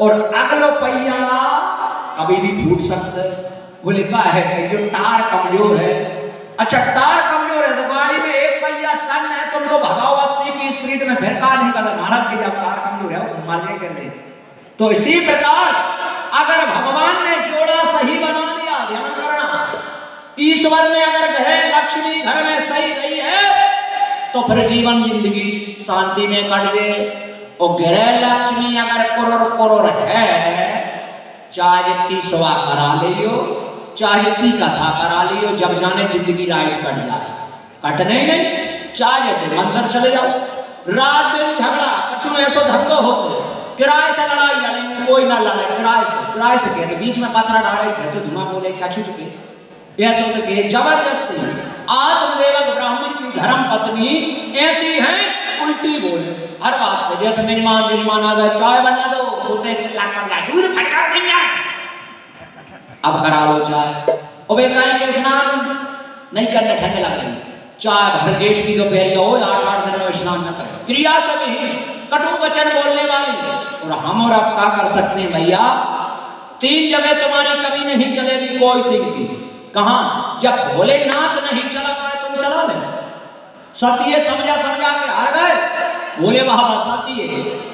और अगलो पहिया कभी भी फूट सकता है। वो लिखा है कि जो टार कमजोर है, अच्छा टार कमजोर है तो गाड़ी में एक पहिया टन है, तुम तो भगाओ 80 की स्पीड में, फिर कहा नहीं करता महाराज की जब टार कमजोर है वो मर जाए कर दे। तो इसी प्रकार अगर भगवान ने जोड़ा सही बना दिया, ध्यान करना, ईश्वर ने अगर ग्रह लक्ष्मी घर में सही नहीं है तो फिर जीवन जिंदगी शांति में कट गए। और ग्रह लक्ष्मी अगर कुरुर कुरुर है, चाहे जितनी सुहा करा लियो, चाहे जितनी कथा करा लियो, जब जाने जिंदगी राइट कट जाए, कटने ही नहीं। चाहे जैसे मंदिर चले जाओ, रात दिन झगड़ा, कछु ऐसा धंधो होते, किराए से लड़ाई लड़ेंगे, कोई ना लड़ाई किराए से कहते, बीच में पत्थर डाले फिर तो धुआं बोले कछु के ऐसा होते के जबरदस्ती। आत्मदेवक ब्राह्मण की धर्म पत्नी ऐसी है, उल्टी बोले हर बात पे, जैसे मेहमान आ गए, चाय बना दो, सोते चिल्ला पड़ जाए, दूध फटका नहीं जाए, अब करा लो चाय। और बेकाई के स्नान नहीं करने, ठंडे लग रही, चाय भर जेठ की दोपहर हो 8-8 दिन में स्नान न करें, क्रिया से नहीं, कटु वचन बोलने वाली। और हम और आप क्या कर सकते हैं भैया, 3 जगह तुम्हारी कभी नहीं चलेगी कोई सिंह की। कहां? जब भोलेनाथ नहीं चला पाए तुम चला ले। सतीय समझा के हार गए, बोले वाह सतीय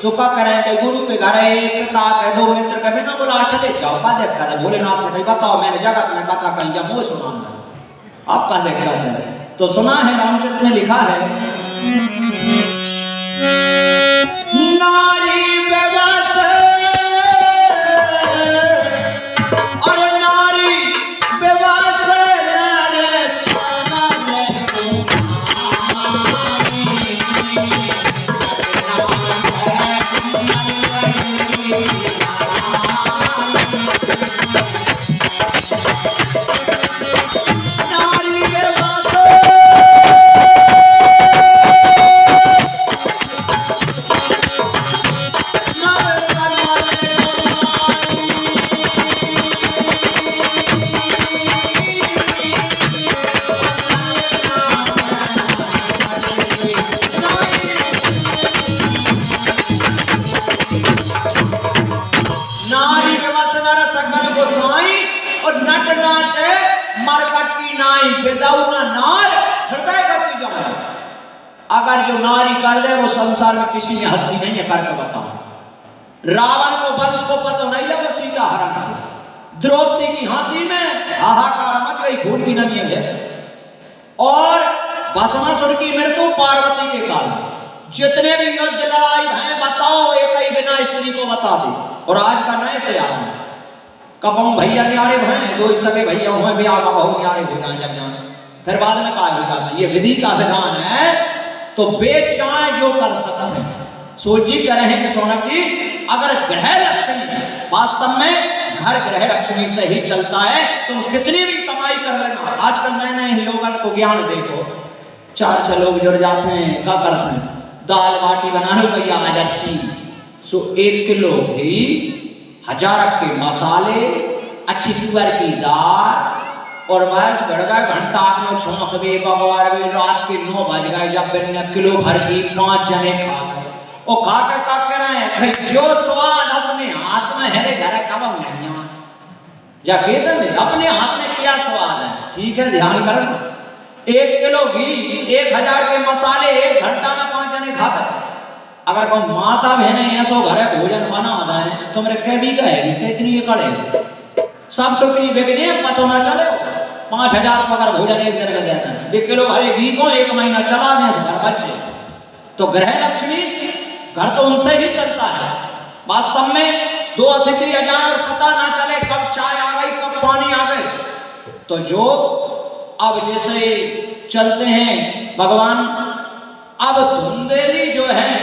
सुखा करें के गुरु के घर पिता के 2 मित्र के बिना बोला चले जाओ का देख कर। भोलेनाथ ने कही बताओ मैंने जगत में कथा कहीं जब वो सुना आपका देख कर। तो सुना है रामचरित में लिखा है, नारी अगर जो नारी कर दे वो संसार में किसी ने हस्ती नहीं है, करके बताओ। रावण को वंश को पता नहीं लगा सीता हरण से, द्रौपदी की हंसी में हाहाकार मच गई, खून की नदी है। और भस्मासुर की मृत्यु पार्वती के काल, जितने भी युद्ध लड़ाई हैं बताओ, एक ही बिना स्त्री को बता दे। और आज का नए से आ कबों भैया न्यारे हैं, 2 सगे भैया हुए, ब्याह का बहु न्यारे हो जाए जब जाए, फिर बाद में कहा होगा ये विधि का विधान है। तो बेचाए जो कर सकते हैं, सोची कह रहे हैं कि सोनक जी अगर ग्रह लक्ष्मी वास्तव में घर ग्रह लक्ष्मी से ही चलता है, तुम कितनी भी कमाई कर लेना। आजकल नए लोगों को ज्ञान देखो, 4-6 लोग जुड़ जाते हैं, क्या करते हैं, दाल बाटी बना लो भैया आज अच्छी, 1 किलो घी, 1000 के मसाले, अच्छी तुअर की दाल, और बस गड़गा घंटा में छोंक भी बगवार भी, रात के 9 बज गए जब बिना किलो भर की 5 जने खा गए। वो खा के का कह रहे हैं जो स्वाद अपने हाथ में है रे घर कब नहीं जा कहते में अपने हाथ में क्या स्वाद है। ठीक है ध्यान कर, 1 किलो घी, 1000 के मसाले, 1 घंटा में 5 जने खा गए। अगर को माता बहने ऐसो घरे भोजन बना है तुम रखे भी गए कितनी कड़े सब टुकड़ी बिकने पतो ना चले। 5000 पगार भोजन एक दिन का देता है, 1 किलो हरे घी को 1 महीना चला दें घर बच्चे। तो ग्रह लक्ष्मी घर तो उनसे ही चलता है। वास्तव में 2 अतिथि आ जाए और पता ना चले कब चाय आ गई कब पानी आ गई। तो जो अब जैसे चलते हैं भगवान, अब धुंधेली जो है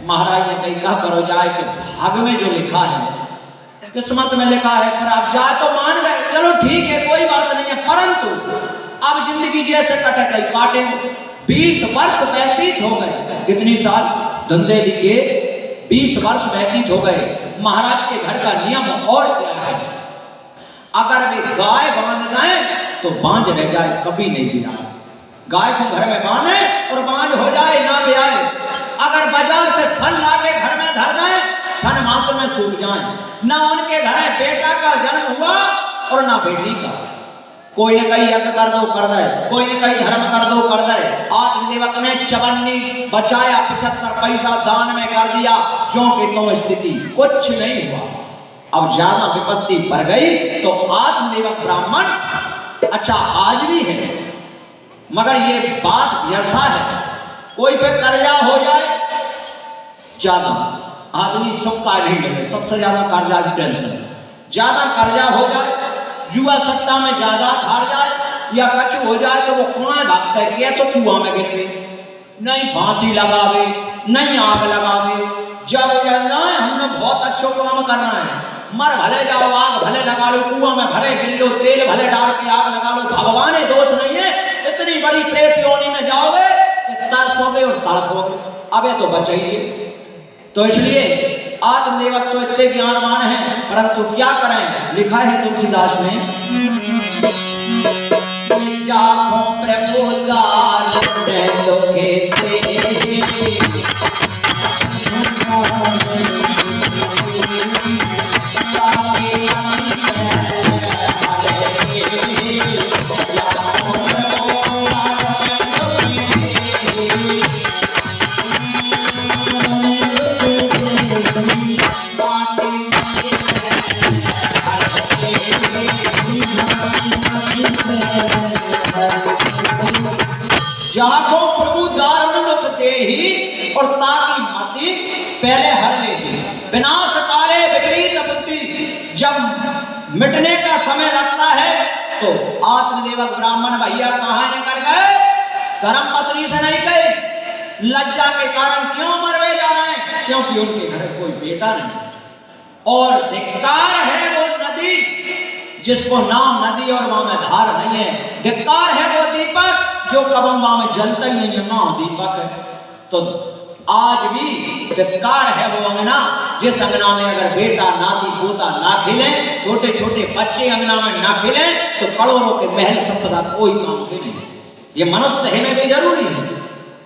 महाराज ने कही क्या करो जाए कि भाग में जो लिखा है, किस्मत में लिखा है, पर आप जाए तो मान गए, चलो ठीक है कोई बात नहीं है। परंतु अब जिंदगी जैसे कटे कई काटे, 20 वर्ष व्यतीत हो गए। कितनी साल? धुंधेली के 20 वर्ष व्यतीत हो गए। महाराज के घर का नियम और क्या है, अगर वे गाय बांध दें तो बांझ रह जाए, कभी नहीं बिलाए। गाय को घर में बांधे और बांझ हो जाए ना ब्याए। अगर बाजार से फल लाके घर में धर दें, क्षण मात्र में सूख जाए। ना उनके घर बेटा का जन्म हुआ और ना बेटी का। कोई ने कही यज्ञ कर दो कर दे, कोई ने कही धर्म कर दो कर दे। आत्मदेवक ने चवन्नी बचाया, 75 पैसा दान में कर दिया, जो कि तुम स्थिति कुछ नहीं हुआ। अब ज्यादा विपत्ति पड़ गई तो आत्मदेवक ब्राह्मण अच्छा आज भी है, मगर ये बात व्यर्था है। कोई पे कर्जा हो जाए ज्यादा, आदमी सुख का नहीं मिले, सबसे ज्यादा कर्जा की टेंशन। ज्यादा कर्जा हो जाए, जुआ सट्टा में ज्यादा हार जाए या कछु हो जाए तो वो कहाँ भागता है कि तो कुआं में गिर गए, नहीं फांसी लगावे, नहीं आग लगावे। जब ना हमने बहुत अच्छो काम करना है, मर भले जाओ, आग भले लगा लो, कुआं में भरे गिर लो, तेल भले डाल के आग लगा लो, भगवान दोष नहीं है। इतनी बड़ी प्रेत योनि में जाओगे तरसोगे और तड़पोगे, अबे तो बचाइए। तो इसलिए आत्मदेवक तो इतने ज्ञानवान हैं, परंतु क्या करें, लिखा है तुलसीदास ने, प्रभु जाको प्रभु दारुण दुख दे ही और ताकि मति पहले हर ले ही। विनाश काले विपरीत बुद्धि, जब मिटने का समय लगता है तो आत्मदेवक ब्राह्मण भैया कहाँ निकल गए, धर्म पत्नी से नहीं गए। लज्जा के कारण क्यों मरवे जा रहे हैं, क्योंकि उनके घर कोई बेटा नहीं। और धिक्कार है वो नदी जिसको नाव नदी और वहां में धार नहीं है। धिक्कार है वो दीपक जो कबम वहां में जलता ही नहीं है, नाव दीपक है। तो आज भी धिक्कार है वो अंगना जिस अंगना में अगर बेटा नाती पोता ना खिले, छोटे छोटे बच्चे अंगना में ना खिले, तो करोड़ों के महल संपदा कोई काम के नहीं। ये मनुष्य है में भी जरूरी है।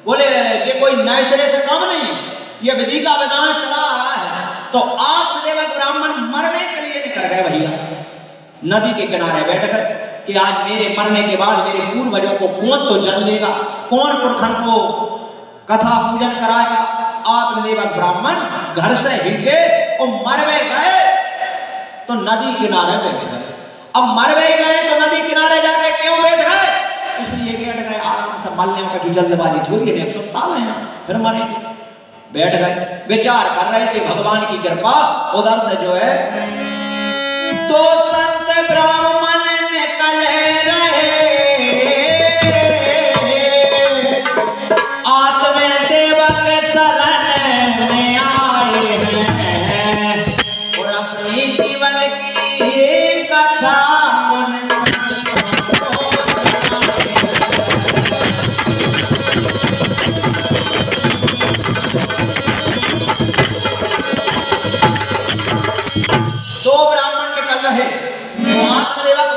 बोले ये कोई नए सिरे से काम नहीं है, ये विधि का विधान चला आ रहा है। तो आत्मदेवक ब्राह्मण मरने के लिए निकल गए भैया, नदी के किनारे बैठ गए कि आज मेरे मरने के बाद मेरे पूर्वजों को कौन तो जल देगा, कौन पुरखन को कथा पूजन कराएगा। आत्मदेवक ब्राह्मण घर से हिलके और मरवे गए तो नदी किनारे बैठ गए। अब मरवे गए तो नदी किनारे जाके क्यों बैठ गए, इसलिए बैठ गए आराम से, मरने का जो जल्दबाजी थोड़ी है, सुनता है फिर मरेंगे। बैठ गए, विचार कर रहे थे, भगवान की कृपा उधर से जो है तो संत ब्राह्मण निकल रहे, आत्मदेवक शरण में आए हैं और अपनी जीवन की कथा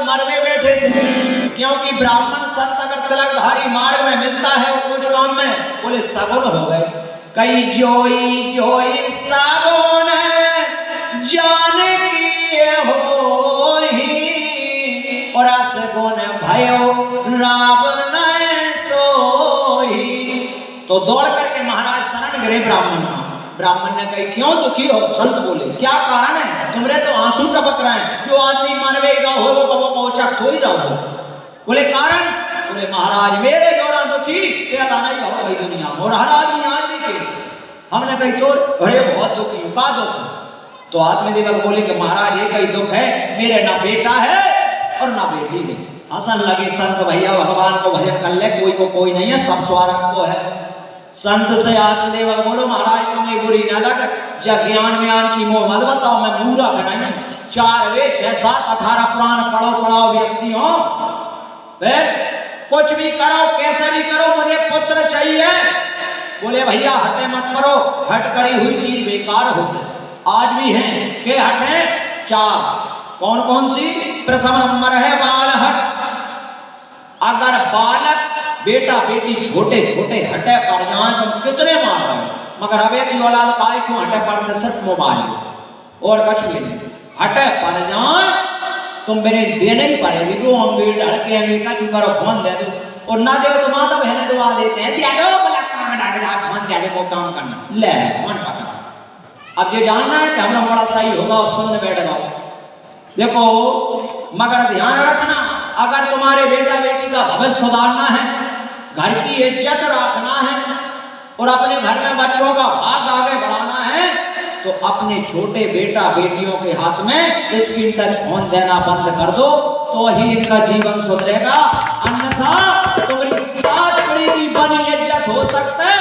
मरवे बैठे थे। क्योंकि ब्राह्मण संत अगर तिलकधारी मार्ग में मिलता है और कुछ काम में बोले सगुन हो गए। कई जोई जोई सगुन जान की हो ही और असगुन भयो रावण सोही। तो दौड़ करके महाराज शरण गिरे ब्राह्मण। ब्राह्मण ने कही क्यों दुखी हो, संत बोले क्या कारण है, तुम्हारे तो आंसू टपक रहे हैं, जो आदमी मरवेगा हो वो कबो पहुंचा थोड़ी रहो। बोले कारण, बोले महाराज मेरे जोड़ा दुखी पैदा नहीं हो गई दुनिया में और हर आदमी आदमी के। हमने कही तो अरे बहुत दुखी हूँ, का दुख। तो आत्मदेवक बोले कि महाराज ये कई दुख है, मेरे ना बेटा है और ना बेटी है। हसन लगे संत भैया, भगवान को भजन कर ले, कोई को कोई नहीं है, सब स्वार्थ को है। संत से आत्मदेवक बोलो महाराज तुम्हें बुरी न लग, जब ज्ञान व्यान की मोह मत बताओ, मैं पूरा नहीं। 4 वेद 6 7 18 पुराण पढ़ाओ व्यक्ति हो, फिर कुछ भी करो कैसे भी करो मुझे पुत्र चाहिए। बोले भैया हटे मत करो, हट करी हुई चीज बेकार हो। आज भी हैं के हट है 4, कौन कौन सी। प्रथम नंबर है बाल हट। अगर बालक बेटा बेटी छोटे छोटे हटे पर जाए तो कितने मार रहे हैं, मगर अब एक औलाद पाए क्यों हटे पर सिर्फ मोबाइल। और कछ भी नहीं। हटे पर जाए तुम मेरे दे नहीं पाएगी, रोंगे ढड़केंगे, कछु करो फोन दे दो, और ना दे तो माता बहने दुआ देते हैं, दिया दो बोला काम डाल फोन दे वो काम करना ले फोन पकड़ा। अब ये जानना है कि हमारा बड़ा सही होगा, अब सुनने बैठ जाओ। देखो मगर ध्यान रखना, अगर तुम्हारे बेटा बेटी का भविष्य सुधारना है, घर की इज्जत रखना है और अपने घर में बच्चों का भाग आगे बढ़ाना है, तो अपने छोटे बेटा बेटियों के हाथ में स्क्रीन टच फोन देना बंद कर दो, तो ही इनका जीवन सुधरेगा। अन्यथा तुम्हारी सात पीढ़ी की बनी इज्जत हो सकते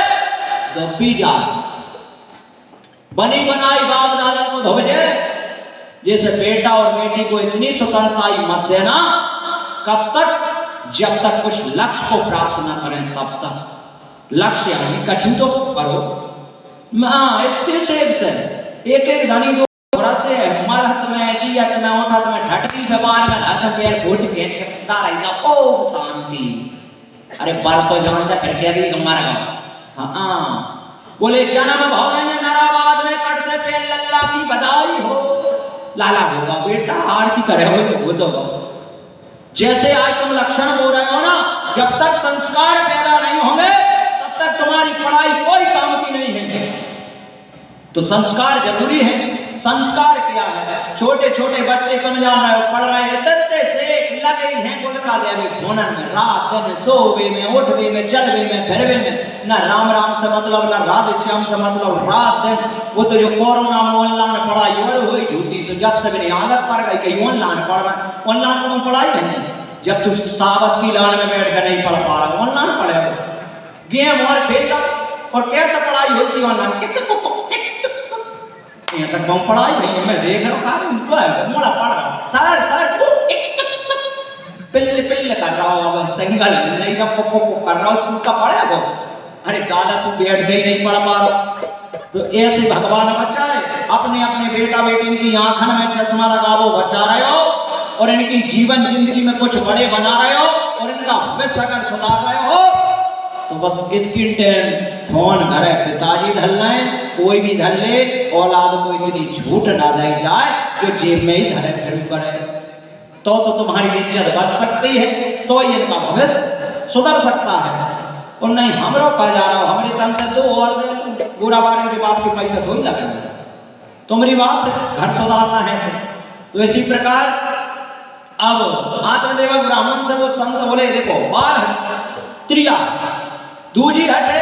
तो पी जा बनी बनाई बाप दादा को धोबे। जैसे बेटा और बेटी को इतनी स्वतंत्रता मत देना, कब तक? जब तक कुछ लक्ष्य को प्राप्त न करें तब तक। लक्ष्य यानी कछु तो करो। हाँ इतने से एक धनी दो से मरहत में जियत में उठत में ढटकी व्यवहार में हर पैर फूट के दाराइदा ओम शांति। अरे पर तो जानता फिर क्या भी मर गया। हाँ बोले जन्म भवन नराबाद में कटते पे लल्ला की बधाई हो। लाला होगा बेटा आरती करे हो तो जैसे आज तुम लक्षण बोल रहे हो ना, जब तक संस्कार पैदा नहीं होंगे तब तक तुम्हारी पढ़ाई कोई काम की नहीं है। तो संस्कार जरूरी है। संस्कार क्या है? छोटे छोटे बच्चे तुम जान रहे हो पढ़ रहे हैं, तत्ते से लगे हैं गुलका देवी फोनन में, रात दिन सोवे में उठवे में चलवे में फिरवे में, न राम राम से मतलब न राधे श्याम से मतलब, रात दिन। वो तो जो कोरोना में ऑनलाइन पढ़ाई और हुई झूठी से जब से मेरी आदत पड़ गई कि ऑनलाइन पढ़ रहा है। ऑनलाइन तो पढ़ाई नहीं, जब तू सावत की लाइन में बैठ कर नहीं पढ़ पा रहा, ऑनलाइन पढ़े गेम और खेल रहा। और कैसे पढ़ाई होती ऑनलाइन? ऐसा कौन पढ़ाई नहीं है, मैं देख रहा हूँ मोड़ा पढ़ रहा हूँ सर पिल्ले पिल्ले कर रहा हूँ, अब सिंगल नहीं कर रहा हूँ, तू का पढ़े वो। अरे दादा तू बैठ गई नहीं पढ़ पा रहा। तो ऐसे भगवान बचाए, अपने अपने बेटा बेटी की आंखन में चश्मा लगाओ बचा रहे हो, और इनकी जीवन जिंदगी में कुछ बड़े बना रहे हो, और इनका भविष्य अगर सुधार रहे हो, तो बस स्क्रीन टाइम फोन घर है पिताजी धल लें, कोई भी धल ले, औलाद को इतनी झूठ ना दी जाए जो जेब में ही धरे फिर करे, तो तुम्हारी इज्जत बच सकती है, तो इनका भविष्य सुधर सकता है। और नहीं हमरो कहा जा रहा हो, हमारे तन से तो और पूरा बारे में बाप के पैसे थोड़ी लगे, तुम्हारी बात घर सुधारना है। तो इसी प्रकार अब आत्मदेवक ब्राह्मण से वो संत बोले देखो बार त्रिया दूजी हटे,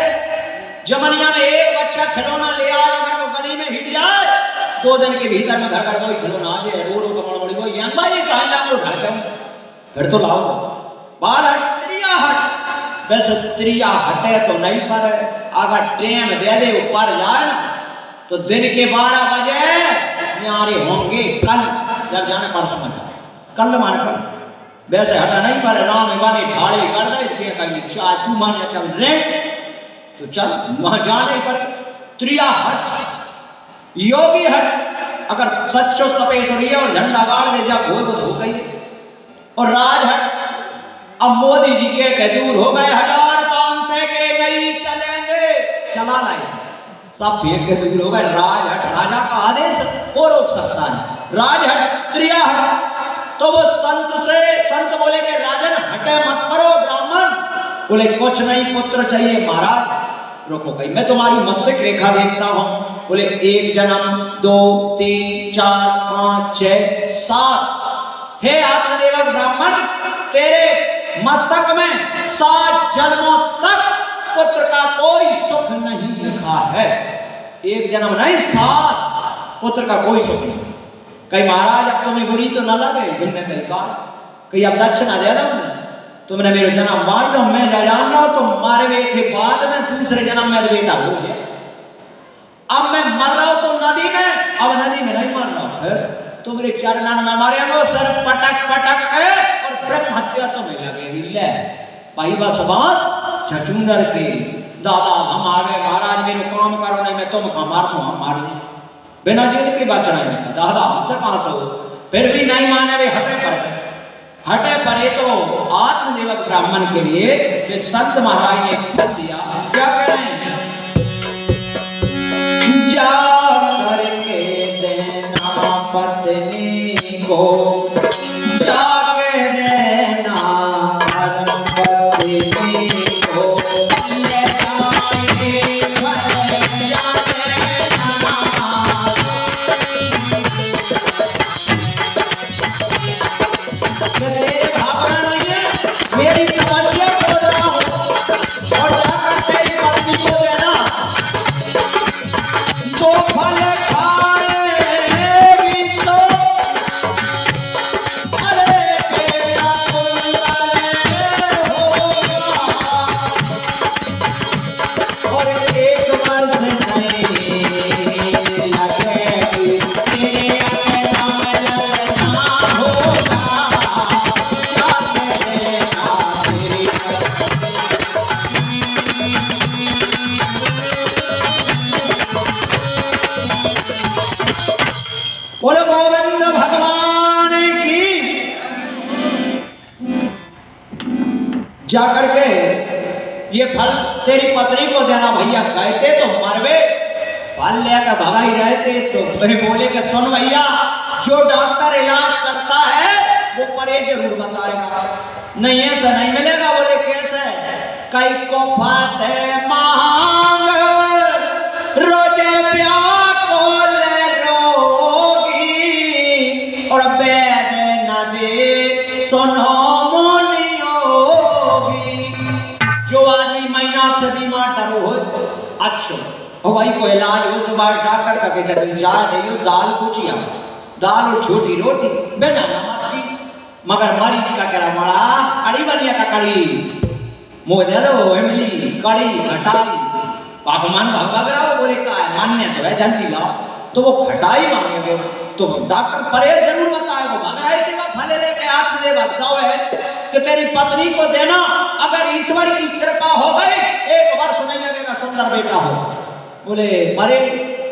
जमनिया में एक बच्चा खिलौना ले आए, अगर वो गली में हिट जाए 2 दिन के भीतर में घर कोई खिलौना आ जाए, रो रो बड़ी कोई ज्ञान भाई कहा जाओ ढड़के फिर तो लाओ। बाल हट त्रिया हट, वैसे त्रिया हटे तो नहीं पर अगर टेम दे दे ऊपर जाए ना तो दिन के 12 बजे न्यारे होंगे कल, जब जाने परसों में कल मान कर। वैसे हटा नहीं पर राम बने ठाड़े कर दे कहीं चाय तू माने चल रे तो चल वहां जाने पर। त्रिया हट योगी हट, अगर सच्चो तपेश्वरी है और झंडा गाड़ दे जा हो गई। और राज हट, अब मोदी जी के दूर हो गए 1500 के नहीं चलेंगे, चला लाए सब फेंक के दूर हो गए। राज हट, राजा का आदेश वो रोक सकता है। राज हट त्रिया हट, तो वो संत बोले कि राजन हटे मत करो। ब्राह्मण बोले कुछ नहीं पुत्र चाहिए महाराज। रोको भाई मैं तुम्हारी मस्तक रेखा देखता हूं। बोले 1 जन्म 2 3 4 5 6 7। हे आत्मदेवक ब्राह्मण तेरे मस्तक में 7 जन्मों तक पुत्र का कोई सुख नहीं लिखा है। 1 जन्म नहीं 7 पुत्र का कोई सुख नहीं। कहीं महाराज अब तुम्हें बुरी तो न लगे, भिन्न कहीं बात कहीं अब दक्षिणा दे रहा हूं, तुमने मेरे जन्म मान दो, मैं जान रहा हूं तो मारे के बाद में दूसरे जन्म में बेटा हो गया। अब मैं मर रहा हूं तो नदी में, अब नदी में नहीं मर रहा हूं, फिर तुम्हारे चरणन में मारे वो सर पटक पटक के और ब्रह्म हत्या तुम्हें लगेगी। ले भाई बस बास छचुंदर के दादा हम आ गए महाराज मेरे काम करो, नहीं मैं तुम का मार दो, हम मार दो बिना जेल के बचना है। दादा हमसे कहां से हो, फिर भी नहीं माने वे हटे पड़े तो आत्मदेवक ब्राह्मण के लिए वे संत महाराज ने फल दिया। क्या करें जा करके देना बोले गोविंद भगवान की। जाकर के ये फल तेरी पत्नी को देना भैया, कहते तो मरवे, फल लेकर भगा ही रहते। तो वही बोले कि सुन भैया, जो डॉक्टर इलाज करता है वो परहेज जरूर बताएगा, नहीं ऐसा नहीं मिलेगा। बोले कैसे? कई को फाते मांग रोजे प्यार को ले रोगी, और वैद न दे सुनो मोनी होगी। जो आदमी महीना से बीमार डरो हो, अच्छा और भाई को इलाज हो, सुबह डॉक्टर का कहते चाय नहीं, दाल पूछिया, दाल और छोटी रोटी बिना नमक की। मगर मरीज का करा मड़ा कड़ी बनिया का कड़ी मुँह दे दो इमली कड़ी खटाई। आप मान भग रहा हो, बोले का मान्य तो है, जल्दी लाओ। तो वो खटाई मांगेंगे तो डॉक्टर परहेज जरूर बताएगा। मगर है कि वह फले लेके आप दे बताओ है कि तेरी पत्नी को देना, अगर ईश्वर की कृपा हो गई 1 वर्ष नहीं लगेगा, सुंदर बेटा हो। बोले मरे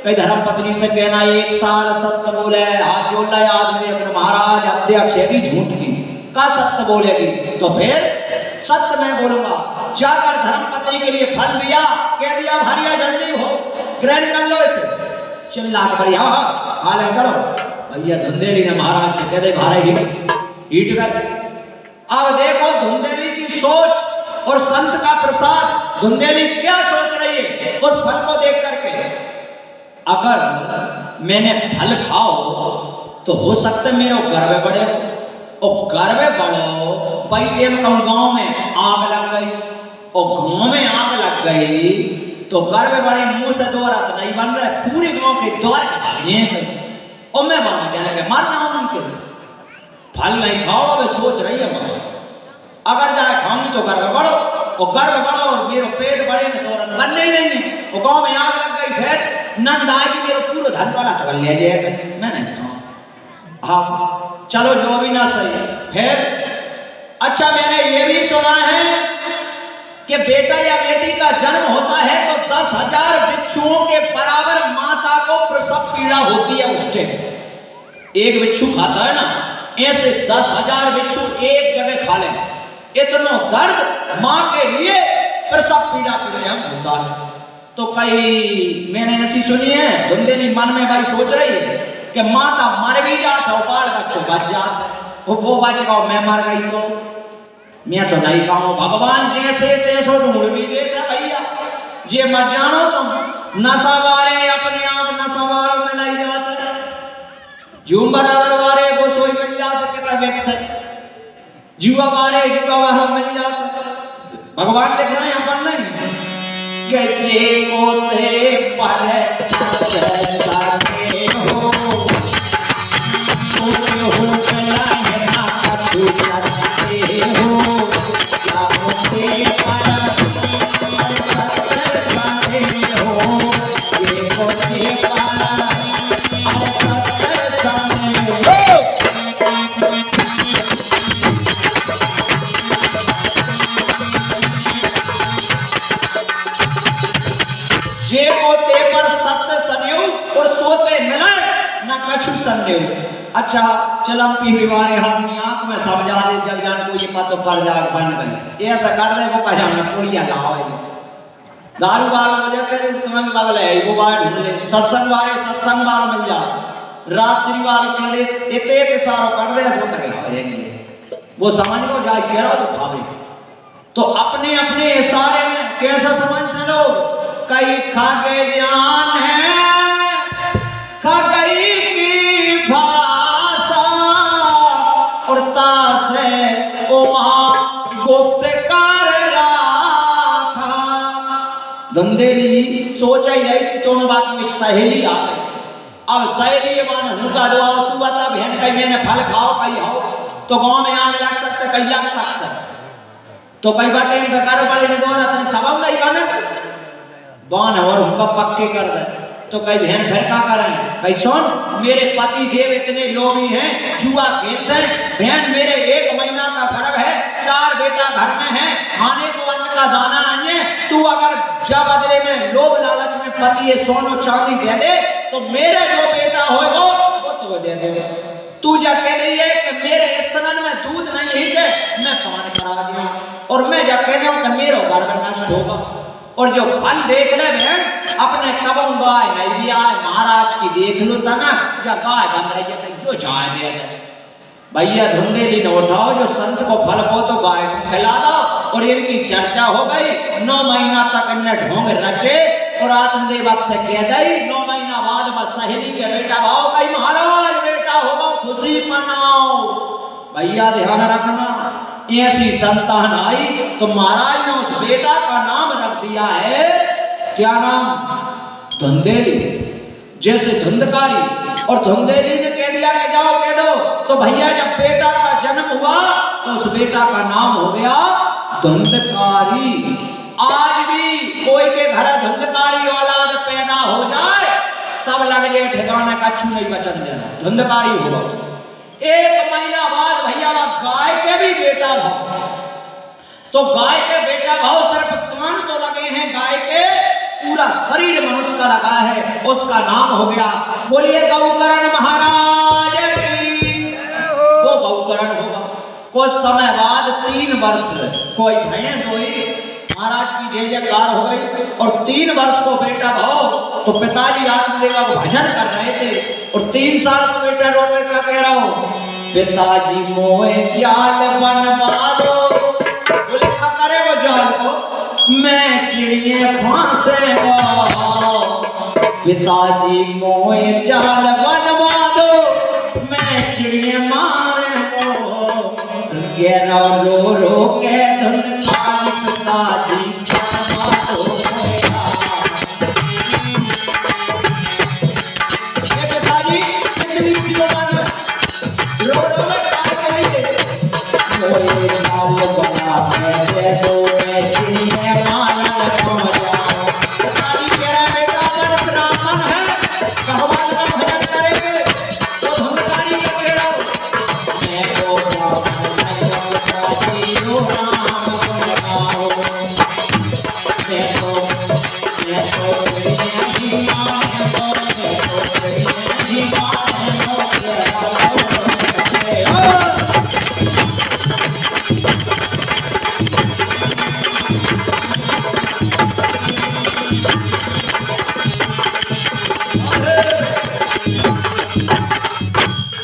कई धर्म पत्नी से कहना 1 साल सत्य बोले, हाथ जोड़ लाए आदमी अपने महाराज अध्यक्ष है भी झूठ की का सत्य बोलेगी, तो फिर सत्य मैं बोलूंगा। जाकर धर्म पत्नी के लिए फल दिया, कह दिया भारिया जल्दी हो, ग्रहण कर लो इसे, चिल्ला के बढ़िया खा ले करो। भैया धुंधेली ने महाराज से कह दे भारे हीट कर। अब देखो धुंधेली की सोच और संत का प्रसाद, धुंधेली क्या सोच रही है उस फल को देख करके। अगर मैंने फल खाओ तो हो सकता है मेरे गर्व बढ़े, और गर्व बढ़ो बैठे में गांव में आग लग गई, और गांव में आग लग गई तो गर्व बढ़े, मुंह से दो रात नहीं बन रहे, पूरे गांव के द्वार भागने और मैं बाबा जाने के मर जाऊं उनके। फल नहीं खाओ, अब सोच रही है मां, अगर जाए खाऊंगी तो गर्व बढ़ो, और गर्व बढ़ो और मेरे पेट बड़े में दो रात बनने ही नहीं है, वो गांव में आग लग गई, फिर नंद आएगी मेरे पूरा धन वाला कर ले जाएगा, मैं नहीं खाऊं। हाँ चलो जो भी ना सही है। अच्छा मैंने ये भी सुना है कि बेटा या बेटी का जन्म होता है तो 10,000 बिच्छुओं के बराबर माता को प्रसव पीड़ा होती है। उसके एक बिच्छू खाता है ना, ऐसे 10,000 बिच्छू एक जगह खा ले, इतना दर्द मां के लिए प्रसव पीड़ा होता है। तो कई मैंने ऐसी सुनी है, धुंधेली मन में भाई सोच रही है कि माता मर भी जाता हो, बाल बच्चों बच जाते, वो बचेगा, मैं मर गई तो मैं तो नहीं खाऊं। भगवान जैसे तैसो ढूंढ भी देता भैया, जे मत जानो तुम नशा वारे अपने आप नशा वारों में नहीं जाते, झूम बराबर वारे वो सोई मिल जाते, कितना व्यक्त जुआ वारे जुआ वारों मिल जाते। भगवान लिख रहे हैं अपन नहीं कि जे कोते पर अच्छा चलम पी वारे आदमी आंख में समझा दे, जब जान को ये पतो पर जाग बन गई, ये ऐसा कर दे वो कह जाने पुड़िया लावे दारू वाला मुझे कह दे तुम्हें बगल है वो बाहर ढूंढ ले, सत्संग वाले सत्संग वाला मिल जा, राजश्री वाले कह दे इतने के सारो कर दे सो तक वो समझ लो जाए कह रहा वो खावे। तो अपने अपने इशारे में कैसा समझते लोग, कई खा के ज्ञान है खा गई की भाषा उड़ता से उमा गुप्त कर रखा। धुंधेली सोच ही रही थी तो बाकी एक सहेली आ गई। अब सहेली मानो मुका दो तू बता बहन कहीं मैंने फल खाओ कहीं हो तो गांव में आग लग सकते कहीं लग सकते, तो कई बार टाइम बेकार पड़े में दोनों तन खबर नहीं बने बान और उनका पक्के कर दे, तो कई बहन फिर क्या करेंगे, कई सुन मेरे पति देव इतने लोग ही हैं जुआ खेलते हैं, बहन मेरे 1 महीना का गर्भ है, 4 बेटा घर में है, खाने को अन्न का दाना नहीं है, तू अगर जब बदले में लोभ लालच में पति ये सोनो चांदी दे दे तो मेरे जो बेटा होगा वो तो दे दे। तू जा कह रही है कि मेरे स्तनन में दूध नहीं है कि मैं पान करा दिया, और मैं जा कह दूं कि मेरा घर में नष्ट होगा। और जो फल देख ले बहन, अपने कबों गाय नहीं भी आए महाराज की देख लो था ना, जब गाय बन रही है जो चाय दे दे भैया धुंधेली न उठाओ, जो संत को फल को तो गाय को खिला दो। और इनकी चर्चा हो गई, 9 महीना तक इन्हें ढोंग रखे और आत्मदेवक से कह दी 9 महीना बाद बस सहेली के बेटा भाव कही महाराज बेटा होगा खुशी मनाओ। भैया ध्यान रखना, ऐसी संतान आई तो महाराज ने उस बेटा का नाम रख दिया है, क्या नाम? धुंधेली। जैसे धुंधकारी, और धुंधेली ने कह दिया कि जाओ कह दो, तो भैया जब बेटा का जन्म हुआ तो उस बेटा का नाम हो गया धुंधकारी। आज भी कोई के घर धुंधकारी औलाद पैदा हो जाए, सब लग जाए ठिकाने का छू नहीं बचन देना, धुंधकारी होगा। 1 महीना बाद भैया गाय के भी बेटा भाव, तो गाय के बेटा भाव सिर्फ कान तो लगे हैं गाय के, पूरा शरीर मनुष्य का लगा है, उसका नाम हो गया, बोलिए गौकर्ण महाराज की। वो गौकर्ण होगा। कुछ समय बाद 3 वर्ष कोई भैंस हुई, महाराज की जय जयकार हो गई, और 3 वर्ष को बेटा भाव, तो पिताजी आत्मदेवा को भजन कर रहे थे, और 3 साल को बेटा रोटे का कह रहा हूं, पिताजी मोए जाल बनवा दो। बोले क्या करे वो जाल को? मैं चिड़िए फांसेगा। पिताजी मोए जाल बनवा दो, मैं चिड़िए मारेगा। गेरा रो रो के धुंधकारी पिताजी बनवा दो। पिताजी कितनी सी उम्र में रो रो में क्या करेंगे? मोए जाल बना दे दो, मैं चिड़िए मारना खो जाओ। पिताजी कह रहे बेटा अगर ब्राह्मण है भगवान का भजन करेंगे तो धुंधकारी का कह रहा हूं, मैं तो ब्राह्मण नहीं पिताजी रो राम बनाओ। मैं तो चिड़िया ही मारना, मैं तो चिड़िया ही मारना।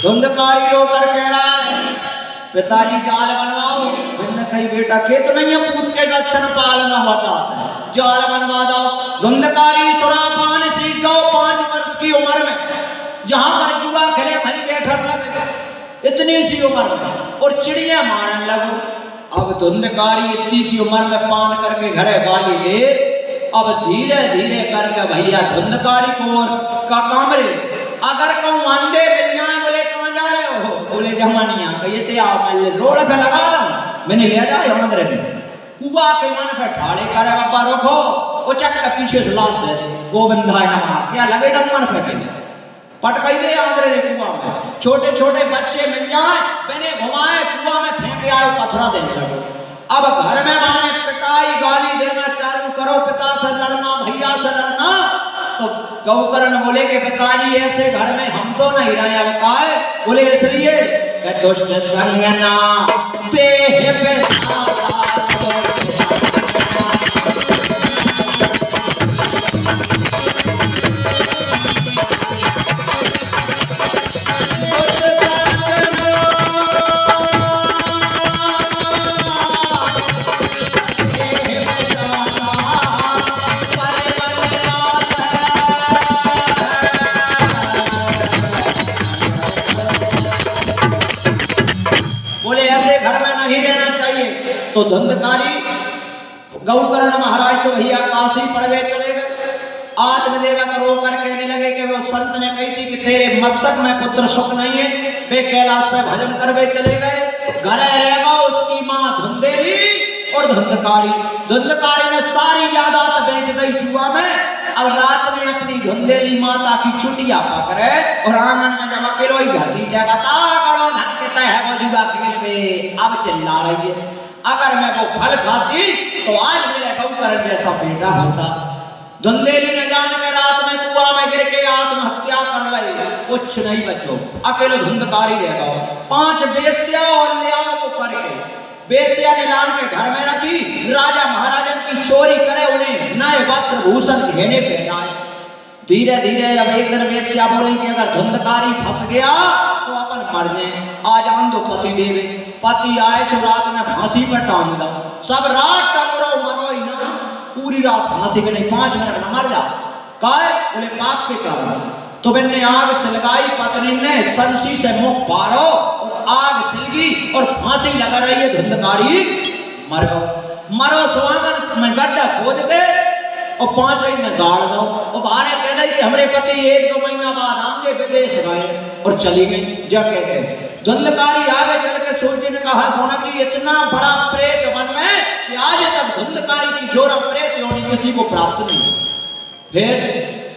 धुंधकारी रोकर कह रहा है पिताजी जाल बनवाओ। मैंने कही बेटा खेत नहीं है पूत के लक्षण पालना होता है, जाल बनवा दो। धुंधकारी सुरापान सीख गो 5 वर्ष की उम्र में, जहां पर जुआ खेले भाई बैठक लगे इतनी सी उम्र में, और चिड़िया मारने लगो। अब धुंधकारी इतनी सी उम्र में पान करके घरे गाली ले, अब धीरे धीरे करके भैया धुंधकारी को का कामरे अगर कहूं अंडे मिल जाए, बोले कहां जा रहे हो? बोले जमानिया कहते आओ मैं रोड पे लगा रहा हूं, मैंने ले जाए अंदर में कुआ के मन पे ठाड़े करे बाबा रोको, वो चक के पीछे से लाद दे गोविंदाय नमः, क्या लगे डमन पे के पटकाई दे अंदर रे कुआ में। छोटे छोटे बच्चे मिल जाए मैंने घुमाए कुआ में फेंक आए, पथरा देने लगो। अब घर में माने पिटाई गाली देना चालू करो, पिता से लड़ना भैया से लड़ना। तो गौकर्ण बोले कि पिताजी ऐसे घर में हम तो नहीं रहे, अब का है? बोले इसलिए कि दुष्ट संग ना देह पे तो धुंधकारी गौकर्ण महाराज तो भैया काशी पड़वे चले गए। आत्मदेव रो कर कहने लगे कि वो संत ने कही थी कि तेरे मस्तक में पुत्र सुख नहीं है, वे कैलाश पे भजन करवे चले गए। घर रहेगा उसकी माँ धुंधेली और धुंधकारी ने सारी जायदाद बेच दी जुआ में। अब रात में अपनी धुंधेली माता की छुट्टियां पकड़े और आंगन में जब अकेलो ही घसी जाएगा है वो जुआ खेल पे अब चिल्ला रही है, अगर मैं वो फल खाती तो आज मेरे गौकर्ण जैसा बेटा होता। धुंधेली ने जान के रात में कुआं में गिर के आत्महत्या कर ली। कुछ नहीं बचो, अकेले धुंधकारी रह गओ। 5 बेस्या और ले आओ को करके, बेस्या ने लान के घर में रखी, राजा महाराजन की चोरी करे, उन्हें नए वस्त्र भूषण गहने पहनाए। धीरे धीरे अब एक दिन बेस्या बोली कि अगर धुंधकारी फंस गया तो अपन मर जाए, आज आन दो पति देवे। पति आए सो रात में फांसी पर टांग दो, सब रात टकरो मरो ही ना, पूरी रात फांसी में नहीं, 5 मिनट में मर जा। काय बोले पाप के कारण। तो मैंने आग सिलगाई, पत्नी ने संसी से मुख पारो और आग सिलगी और फांसी लगा रही है, धुंधकारी मर गो। मरो सुहागन में गड्ढा खोद के और 5 महीने गाड़ दो और बाहर कह दे कि हमारे पति 1-2 महीना बाद आएंगे, विदेश गए और चली गई। जब कहते धुंधकारी आगे चल के सूर्य ने कहा, सोना की इतना बड़ा प्रेत वन में कि आज तक धुंधकारी की जोरा प्रेत योनि किसी को प्राप्त नहीं। फिर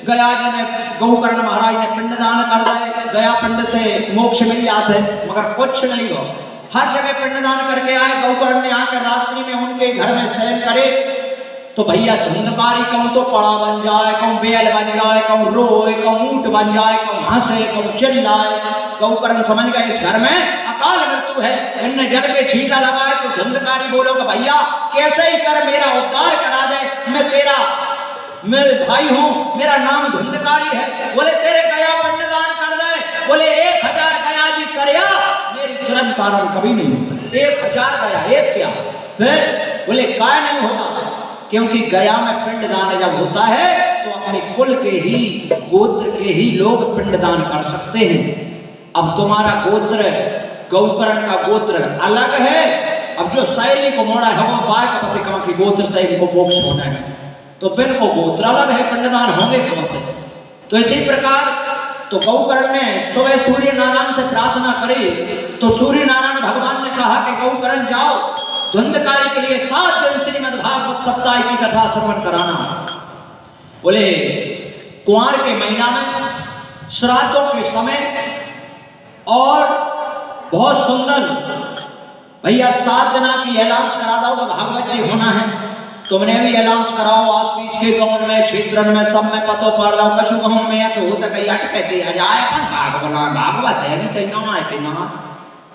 गया जी ने, गौकर्ण महाराज ने पिंडदान कर दिए, गया पिंड से मोक्ष मिल जाते, मगर कुछ नहीं हो। हर जगह पिंडदान करके आए, गौकर्ण ने आकर रात्रि में उनके घर में शयन करे। तो भैया धुंधकारी कहूं तो पड़ा बन जाए, कहूं बेल बन जाए, कहूं रोए, कहूं ऊंट बन जाए, कहूं हंसे, कहूं चिल्लाए। गौकर्ण समझ गए इस घर में अकाल मृत्यु है, इनने जल के छींटा लगाए। तो धुंधकारी बोलोगे भैया कैसे ही कर मेरा उद्धार करा दे, मैं भाई हूं, मेरा नाम धुंधकारी है। बोले तेरे गया पिंडदान कर दे। बोले 1000 गया जी करया, मेरी तुरंत तारण कभी नहीं हो सकती। 1000 गया, एक क्या? फिर बोले काय नहीं होगा, क्योंकि गया में पिंडदान जब होता है तो अपने कुल के ही, गोत्र के ही लोग पिंडदान कर सकते हैं। अब तुम्हारा गोत्र, गौकर्ण का गोत्र अलग है। अब जो शैली को मोड़ा है वो बाय का पति कहा कि गोत्र से इनको मोक्ष होना है, तो फिर वो गोत्र अलग है, पिंडदान होंगे कहां से? तो इसी प्रकार तो गौकर्ण ने सुबह सूर्य नारायण से प्रार्थना करी। तो सूर्य नारायण भगवान ने कहा कि गौकर्ण जाओ, धुंधकारी के लिए 7 दिन श्रीमद् भागवत सप्ताह की कथा श्रवण कराना। बोले कुंवर के महीना में, श्राद्धों के समय, और बहुत सुंदर भैया 7 जना की अलाउंस करा दो, भागवत जी होना है। तुमने भी अलाउंस कराओ, आस बीच के गांव में, क्षेत्र में, सब में पतो पड़ रहा हूँ। कछु गांव में ऐसे होता कहीं अटकते आ जाए अपन भागवत है कि कहीं ना आए ना,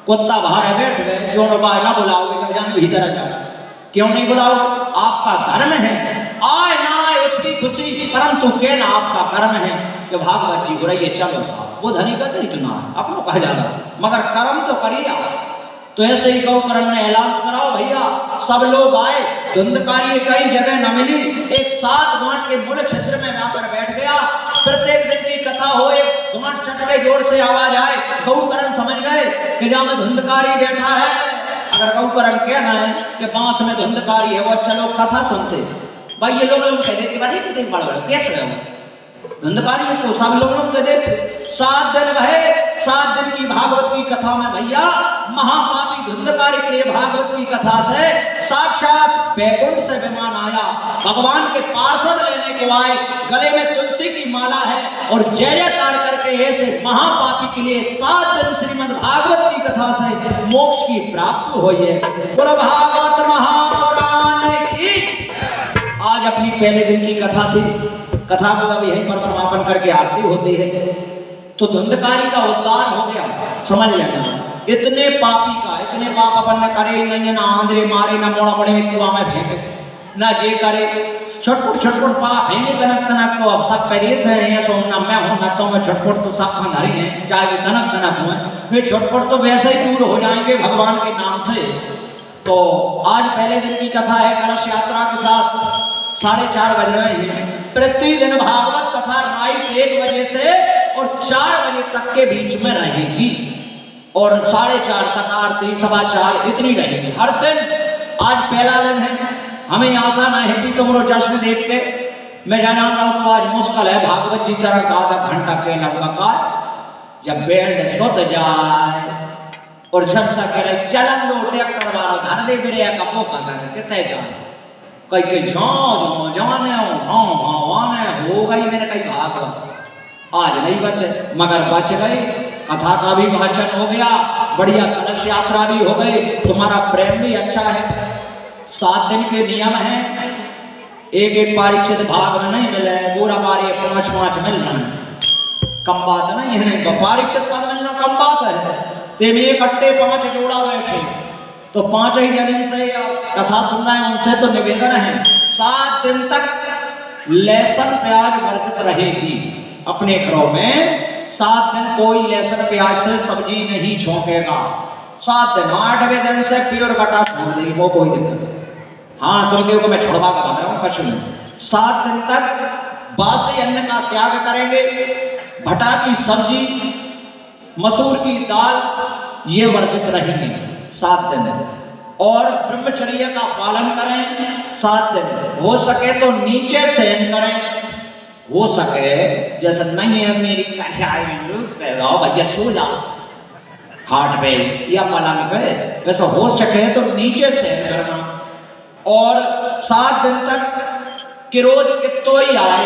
कुत्ता बाहर है बैठ गए, जो बाहर ना बुलाओगे जब जान भीतर आ जाओ। क्यों नहीं बुलाओ? आपका धर्म है, आए ना आए उसकी खुशी, परंतु के ना आपका कर्म है कि भागवत जी बुराइए चलो साहब, वो धनी कहते ही ना अपनों कहा जा रहा, मगर कर्म तो करिए। तो ऐसे ही गौकर्ण ने ऐलान कराओ भैया, सब लोग आए। धुंधकारी कई जगह न मिली, एक 7 गांठ के मूल क्षेत्र में आकर बैठ गया। प्रत्येक दिन की कथा हो, एक गांठ चटके जोर से आवाज आए। गौकर्ण समझ गए कि जहां में धुंधकारी बैठा है, अगर गौकर्ण कहना है कि बांस में धुंधकारी है, वो अच्छा लोग कथा सुनते भाई। ये लोग कह देते भाई कितने पढ़ गए, कैसे रहे धुंधकारी को सब लोग कह देते। 7 दिन रहे, 7 दिन की भागवत की कथा में भैया महापापी धुंधकारी के लिए भागवत की कथा से साक्षात वैकुंठ से विमान आया, भगवान के पार्षद लेने को आए, गले में तुलसी की माला है और जय जयकार करके ऐसे महापापी के लिए 7 दिन श्रीमद् भागवत की कथा से मोक्ष की प्राप्ति हुई है। बोलो भागवत महापुराण की। आज अपनी पहले दिन की कथा थी, कथा को अब यहीं पर समापन करके आरती होती है। तो धुंधकारी का उद्धार हो गया, समझ लेना। इतने पापी का, इतने पाप अपन ने करे नहीं, ना आंधरे मारे, ना मोड़ा मोड़े में कुआं में फेंके, ना जे करे छटपुट पाप है नहीं, तनक तनक तो अब सब प्रेरित है, ये सो ना मैं हूं ना तो मैं, छटपुट तो सब अंधारे हैं, चाहे वे तनक तनक हुए, वे छटपुट तो वैसे ही दूर हो जाएंगे भगवान के नाम से। तो आज पहले दिन की कथा है, कलश यात्रा के साथ 4:30 बज रहे हैं। प्रतिदिन भागवत कथा रात 1 बजे से और 4 बजे तक के बीच में रहेगी, और 4:30 तक आरती, 4:15 इतनी रहेगी हर दिन। आज पहला दिन है, हमें आशा नहीं है कि तुम जश्न देख के मैं जान रहा हूं तो आज मुश्किल है भागवत जी तरह का आधा घंटा के लगा, जब बैंड सुध जाए और जब तक कह रहे चलन लो ट्रैक्टर वाला धर दे मेरे कपो का कर कितने जान कई कई जाने हो गई मेरे कई भाग आज नहीं बचे, मगर बच गए। कथा का भी भाषण हो गया, बढ़िया कलश यात्रा भी हो गई, तुम्हारा प्रेम भी अच्छा है। 7 दिन के नियम है, एक परीक्षित भाग में नहीं मिले, पूरा बार 5-5 मिल रहे हैं। कम बात नहीं है, परीक्षित पद मिलना कम बात है। ते में इकट्ठे 5 जोड़ा बैठे तो 5 ही जन से कथा सुन रहे हैं, उनसे तो निवेदन है 7 दिन तक लहसुन प्याज वर्जित रहेगी अपने घरों में। 7 दिन कोई लहसुन प्याज से सब्जी नहीं छोंकेगा। 7 दिन, 8वें दिन से प्योर बटा छोड़ देगी, वो कोई दिक्कत नहीं। हाँ तुम क्योंकि मैं छोड़वा कर भाग रहा हूँ कछु नहीं। 7 दिन तक बासी अन्न का त्याग करेंगे, भटा की सब्जी, मसूर की दाल ये वर्जित रहेंगे 7 दिन। और ब्रह्मचर्य का पालन करें 7 दिन। हो सके तो नीचे शयन करें, हो सके जैसे नहीं है मेरी भैया सो जाओ खाट पे या पलंग पे, वैसे हो सके तो नीचे शयन करना। और 7 दिन तक क्रोध कितो ही आए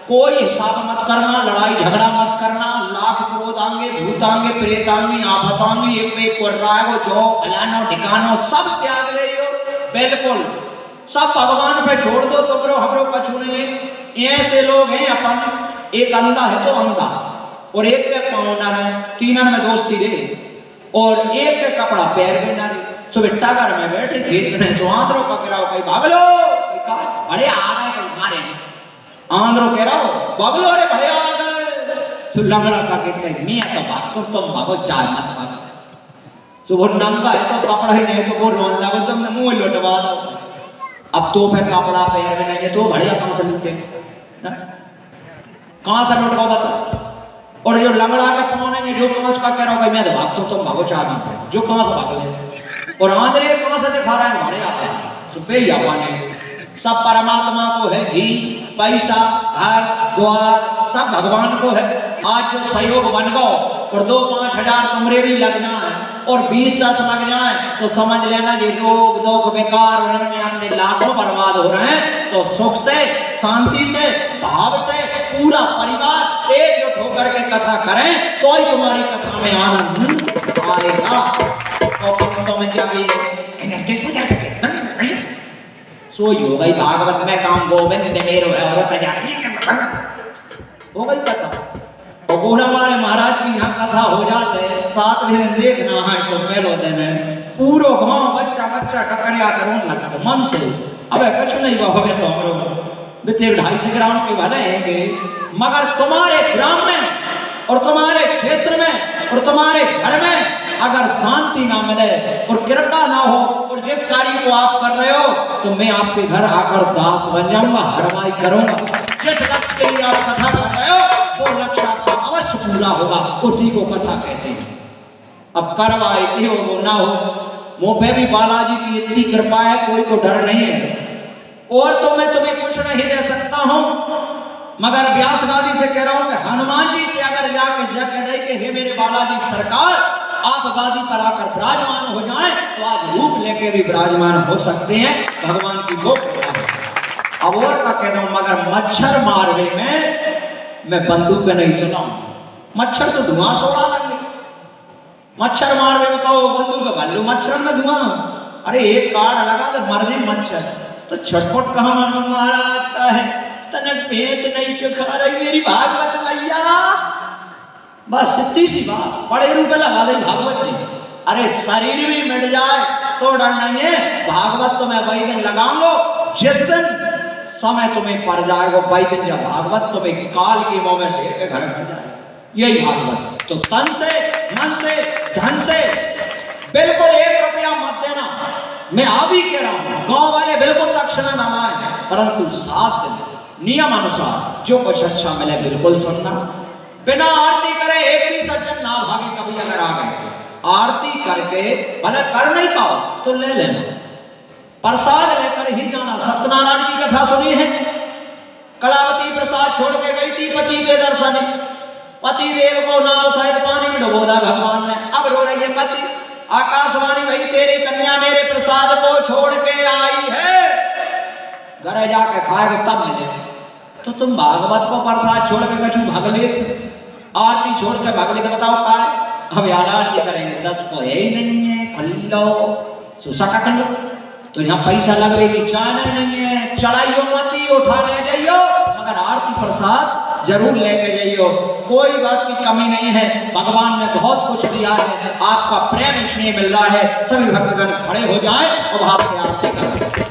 कोई हिसाब मत करना, लड़ाई झगड़ा मत करना। लाख क्रोध आएंगे, भूत आएंगे, प्रेत आएंगे, आफत आएंगे, एक पे कोर्रागो जो फलानो ढिकानो सब त्याग देयो बिल्कुल, सब भगवान पे छोड़ दो। तुमरो हमरो कछु नहीं है। ऐसे लोग हैं अपन, एक अंधा है तो अंधा, और एक के पाँव न रहे, तीनन में दोस्ती रहे, और एक के कपड़ा पैर में न रहे। सुबिट्टा घर में बैठे खेत में तो आंध्रो पकड़ाओ कहीं भाग लो, अरे आ गए मारे आंध्रो कह रहा हो भागलो, अरे बड़े आ गए। सुलंगड़ा का कहते हैं मैं तो भाग तुम भागो, चाय मत भागो। सुबह नंगा है तो कपड़ा ही नहीं तो वो रोन लगो, तुमने मुंह लुटवा दो। अब तो पे कपड़ा पैर में नहीं है तो बढ़िया कहां से लुटे, कहां से लुटवा बता। और जो लंगड़ा का कौन है जो कहां से कह रहा हो भाई मैं तो भाग तुम भागो, चाय मत भागो, जो कहां से भाग ले। और आंध्रे कहां से दिखा रहा है बड़े आता है सुपे ही आवाने। सब परमात्मा को है, घी पैसा घर द्वार सब भगवान को है। आज जो सहयोग बन गो और 2-5 हजार तुमरे भी लग जाए और 20-10 लग जाए तो समझ लेना ये रोग दुख बेकार और में हमने लाखों बर्बाद हो रहे हैं। तो सुख से शांति से भाव से पूरा परिवार एकजुट होकर के कथा करें तो ही तुम्हारी कथा में आनंद आएगा। तो मैं जब सो हो गई भागवत में काम गोविंद ने मेरो है और हो गई कथा। और बूढ़ा वाले महाराज की यहाँ कथा हो जाते 7वें दिन देखना है तो मेलो देने पूरो गांव बच्चा बच्चा टकरिया करूं लगता मन से। अबे कुछ नहीं हुआ तो हमरो बिते 250 ग्राम के भले हैं, मगर तुम्हारे ग्राम में और तुम्हारे क्षेत्र में और तुम्हारे घर में अगर शांति ना मिले और कृपा ना हो और जिस कार्य को आप कर रहे हो तो मैं आपके घर आकर दास बन जाऊंगा, हरवाई करूंगा। जिस लक्ष्य के लिए आप कथा कर रहे हो वो लक्ष्य आपका अवश्य पूरा होगा, उसी को कथा कहते हैं। अब करवाए कि हो वो ना हो, मुँह पे भी बालाजी की इतनी कृपा है, कोई को डर नहीं है। और तो मैं तुम्हें कुछ नहीं दे सकता हूं, मगर व्यास गादी से कह रहा हूं कि हनुमान जी से अगर जाके जग दे के हे मेरे बालाजी सरकार आप गादी पर आकर विराजमान हो जाएं तो आज रूप लेके भी विराजमान हो सकते हैं। भगवान की वो अब और का कहता हूं, मगर मच्छर मारने में मैं बंदूक नहीं चलाऊं। मच्छर तो धुआं छोड़ा लगे, मच्छर मारने में कहो बंदूक भालू मच्छर में धुआं। अरे एक कार्ड लगा तो मर जाए मच्छर, तो छटपट कहा मन महाराज का है तने पेट नहीं चुका रही मेरी भागवत मैया। बस इतनी सी बात, बड़े रूप लगा दे भागवत जी। अरे शरीर भी मिट जाए तो डर नहीं है, भागवत तो मैं वही दिन लगाऊंगा जिस दिन समय तुम्हें पड़ जाएगा, वही दिन जब भागवत तुम्हें काल की मुंह में शेर के घर कर जाए। यही भागवत तो तन से मन से धन से बिल्कुल 1 रुपया मत देना। मैं अभी कह रहा हूं गांव वाले बिल्कुल दक्षिणा ना लाए, परंतु 7 दिन नियम अनुसार जो कुछ अच्छा मिले बिल्कुल सुनना। बिना आरती करे एक भी सज्जन ना भागे। कभी अगर आ गए आरती करके भले कर नहीं पाओ तो ले लेना, प्रसाद लेकर ही जाना। सत्यनारायण की कथा सुनी है, कलावती प्रसाद छोड़ के गई थी पति के दर्शन, पति देव को नाव शायद पानी में डुबो दिया भगवान ने। अब रो रही है पति, आकाशवाणी भाई तेरी कन्या मेरे प्रसाद को छोड़ के आई है, घर जाके खाएगा तब मिले। तो तुम भागवत को प्रसाद छोड़ के कछु भाग ले, आरती छोड़ के भाग ले, तो बताओ क्या है? अब यार आरती करेंगे 10 को है ही नहीं है, खल्लो सुसका खल्लो तो यहाँ पैसा लगवे की चाह नहीं है, चढ़ाइयो मती उठा ले जाइयो, मगर आरती प्रसाद जरूर लेके जाइयो, कोई बात की कमी नहीं है। भगवान ने बहुत कुछ दिया है, आपका प्रेम इसलिए मिल रहा है। सभी भक्तगण खड़े हो जाएं और भाव से आरती करें।